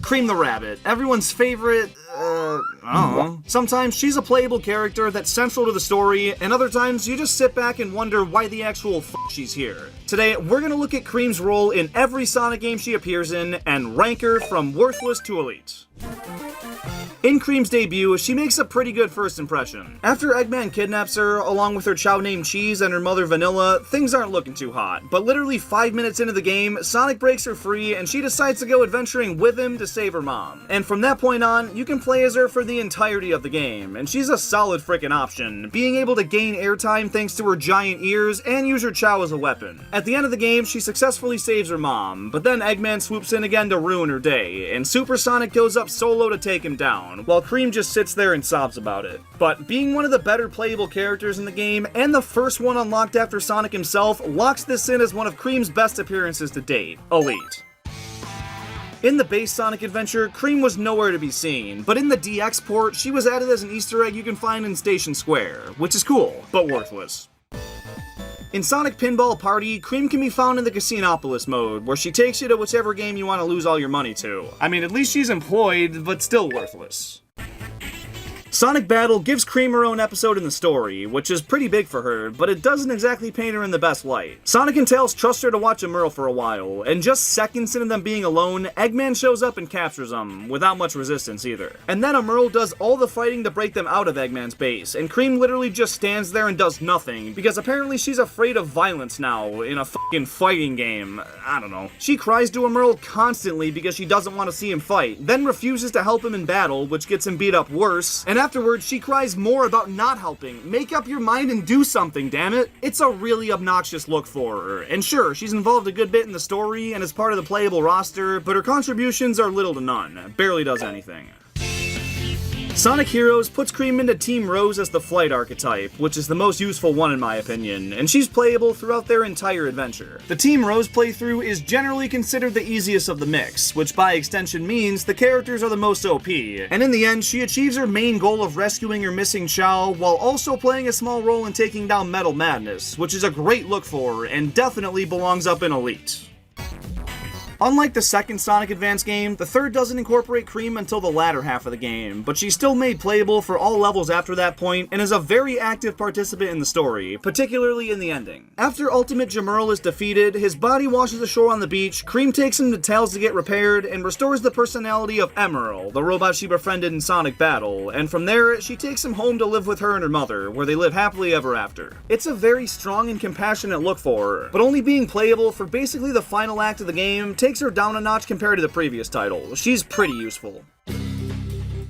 Cream the Rabbit, everyone's favorite, I don't know. Sometimes she's a playable character that's central to the story, and other times you just sit back and wonder why the actual f she's here. Today, we're gonna look at Cream's role in every Sonic game she appears in, and rank her from worthless to elite. In Cream's debut, she makes a pretty good first impression. After Eggman kidnaps her, along with her chow named Cheese and her mother Vanilla, things aren't looking too hot. But literally 5 minutes into the game, Sonic breaks her free and she decides to go adventuring with him to save her mom. And from that point on, you can play as her for the entirety of the game, and she's a solid frickin' option, being able to gain airtime thanks to her giant ears and use her chow as a weapon. At the end of the game, she successfully saves her mom, but then Eggman swoops in again to ruin her day, and Super Sonic goes up solo to take him down, while Cream just sits there and sobs about it. But being one of the better playable characters in the game, and the first one unlocked after Sonic himself, locks this in as one of Cream's best appearances to date. Elite. In the base Sonic adventure, Cream was nowhere to be seen, but in the DX port, she was added as an Easter egg you can find in Station Square, which is cool, but worthless. In Sonic Pinball Party, Cream can be found in the Casinopolis mode, where she takes you to whichever game you want to lose all your money to. I mean, at least she's employed, but still worthless. Sonic Battle gives Cream her own episode in the story, which is pretty big for her, but it doesn't exactly paint her in the best light. Sonic and Tails trust her to watch Emerl for a while, and just seconds into them being alone, Eggman shows up and captures them, without much resistance either. And then Emerl does all the fighting to break them out of Eggman's base, and Cream literally just stands there and does nothing, because apparently she's afraid of violence now, in a fucking fighting game. I don't know. She cries to Emerl constantly because she doesn't want to see him fight, then refuses to help him in battle, which gets him beat up worse, and afterwards, she cries more about not helping. Make up your mind and do something, damn it. It's a really obnoxious look for her. And sure, she's involved a good bit in the story and is part of the playable roster, but her contributions are little to none. Barely does anything. Sonic Heroes puts Cream into Team Rose as the flight archetype, which is the most useful one in my opinion, and she's playable throughout their entire adventure. The Team Rose playthrough is generally considered the easiest of the mix, which by extension means the characters are the most OP, and in the end she achieves her main goal of rescuing her missing Chow while also playing a small role in taking down Metal Madness, which is a great look for her and definitely belongs up in Elite. Unlike the second Sonic Advance game, the third doesn't incorporate Cream until the latter half of the game, but she's still made playable for all levels after that point, and is a very active participant in the story, particularly in the ending. After Ultimate Jamerl is defeated, his body washes ashore on the beach, Cream takes him to Tails to get repaired, and restores the personality of Emerl, the robot she befriended in Sonic Battle, and from there, she takes him home to live with her and her mother, where they live happily ever after. It's a very strong and compassionate look for her, but only being playable for basically the final act of the game takes her down a notch compared to the previous title. She's pretty useful.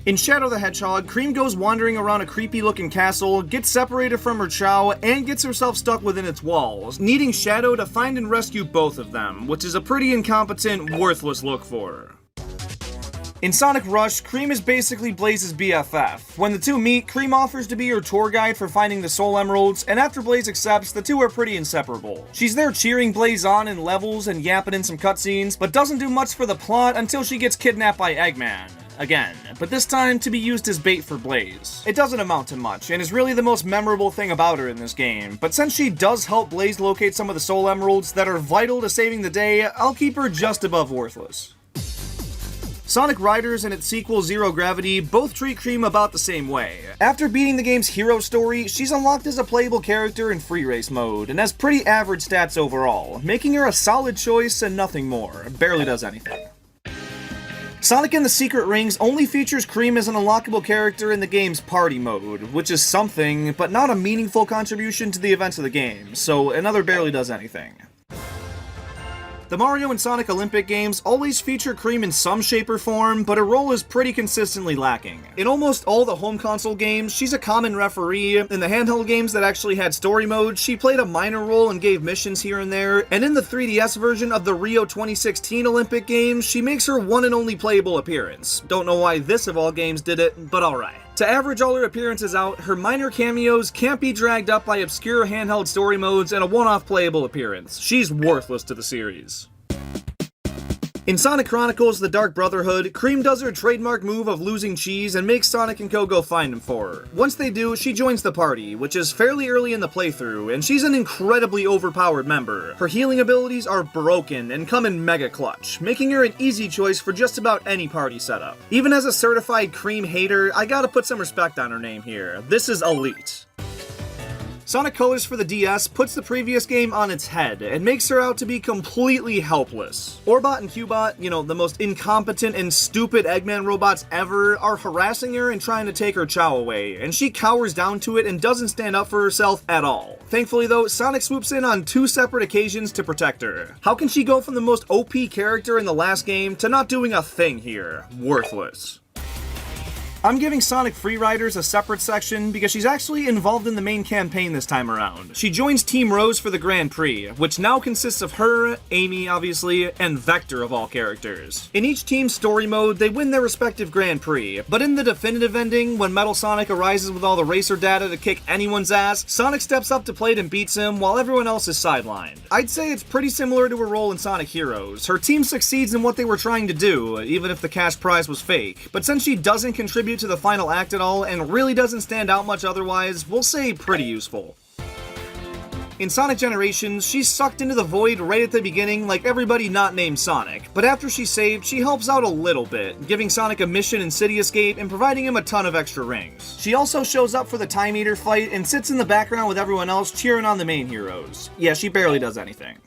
In Shadow the Hedgehog, Cream goes wandering around a creepy looking castle, gets separated from her Chow, and gets herself stuck within its walls, needing Shadow to find and rescue both of them, which is a pretty incompetent, worthless look for her. In Sonic Rush, Cream is basically Blaze's BFF. When the two meet, Cream offers to be her tour guide for finding the Soul Emeralds, and after Blaze accepts, the two are pretty inseparable. She's there cheering Blaze on in levels and yapping in some cutscenes, but doesn't do much for the plot until she gets kidnapped by Eggman. Again, but this time to be used as bait for Blaze. It doesn't amount to much, and is really the most memorable thing about her in this game, but since she does help Blaze locate some of the Soul Emeralds that are vital to saving the day, I'll keep her just above worthless. Sonic Riders and its sequel Zero Gravity both treat Cream about the same way. After beating the game's hero story, she's unlocked as a playable character in free race mode, and has pretty average stats overall, making her a solid choice and nothing more. Barely does anything. Sonic and the Secret Rings only features Cream as an unlockable character in the game's party mode, which is something, but not a meaningful contribution to the events of the game, so another barely does anything. The Mario and Sonic Olympic games always feature Cream in some shape or form, but her role is pretty consistently lacking. In almost all the home console games, she's a common referee. In the handheld games that actually had story mode, she played a minor role and gave missions here and there, and in the 3DS version of the Rio 2016 Olympic Games, she makes her one and only playable appearance. Don't know why this of all games did it, but alright. To average all her appearances out, her minor cameos can't be dragged up by obscure handheld story modes and a one-off playable appearance. She's worthless to the series. In Sonic Chronicles The Dark Brotherhood, Cream does her trademark move of losing cheese and makes Sonic and Co go find him for her. Once they do, she joins the party, which is fairly early in the playthrough, and she's an incredibly overpowered member. Her healing abilities are broken and come in mega clutch, making her an easy choice for just about any party setup. Even as a certified Cream hater, I gotta put some respect on her name here. This is elite. Sonic Colors for the DS puts the previous game on its head and makes her out to be completely helpless. Orbot and Cubot, the most incompetent and stupid Eggman robots ever, are harassing her and trying to take her Chow away, and she cowers down to it and doesn't stand up for herself at all. Thankfully though, Sonic swoops in on 2 separate occasions to protect her. How can she go from the most OP character in the last game to not doing a thing here? Worthless. I'm giving Sonic Freeriders a separate section because she's actually involved in the main campaign this time around. She joins Team Rose for the Grand Prix, which now consists of her, Amy obviously, and Vector of all characters. In each team's story mode, they win their respective Grand Prix, but in the definitive ending, when Metal Sonic arises with all the racer data to kick anyone's ass, Sonic steps up to plate and beats him while everyone else is sidelined. I'd say it's pretty similar to her role in Sonic Heroes. Her team succeeds in what they were trying to do, even if the cash prize was fake, but since she doesn't contribute to the final act at all and really doesn't stand out much otherwise, we'll say pretty useful. In Sonic Generations, she's sucked into the void right at the beginning like everybody not named Sonic, but after she's saved, she helps out a little bit, giving Sonic a mission in City Escape and providing him a ton of extra rings. She also shows up for the Time Eater fight and sits in the background with everyone else cheering on the main heroes. Yeah, she barely does anything.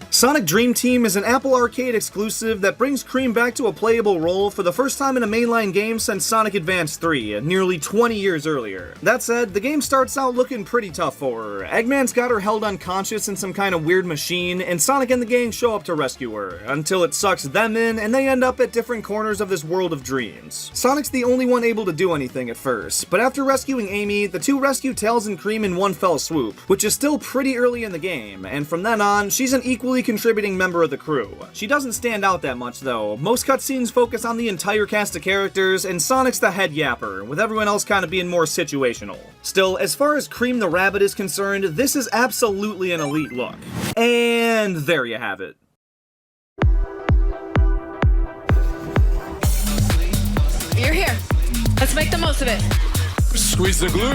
Sonic Dream Team is an Apple Arcade exclusive that brings Cream back to a playable role for the first time in a mainline game since Sonic Advance 3, nearly 20 years earlier. That said, the game starts out looking pretty tough for her. Eggman's got her held unconscious in some kind of weird machine, and Sonic and the gang show up to rescue her, until it sucks them in and they end up at different corners of this world of dreams. Sonic's the only one able to do anything at first, but after rescuing Amy, the two rescue Tails and Cream in one fell swoop, which is still pretty early in the game, and from then on, she's an equally contributing member of the crew. She doesn't stand out that much though. Most cutscenes focus on the entire cast of characters, and Sonic's the head yapper, with everyone else kind of being more situational. Still, as far as Cream the Rabbit is concerned, this is absolutely an elite look. And there you have it. You're here. Let's make the most of it. Squeeze the glue.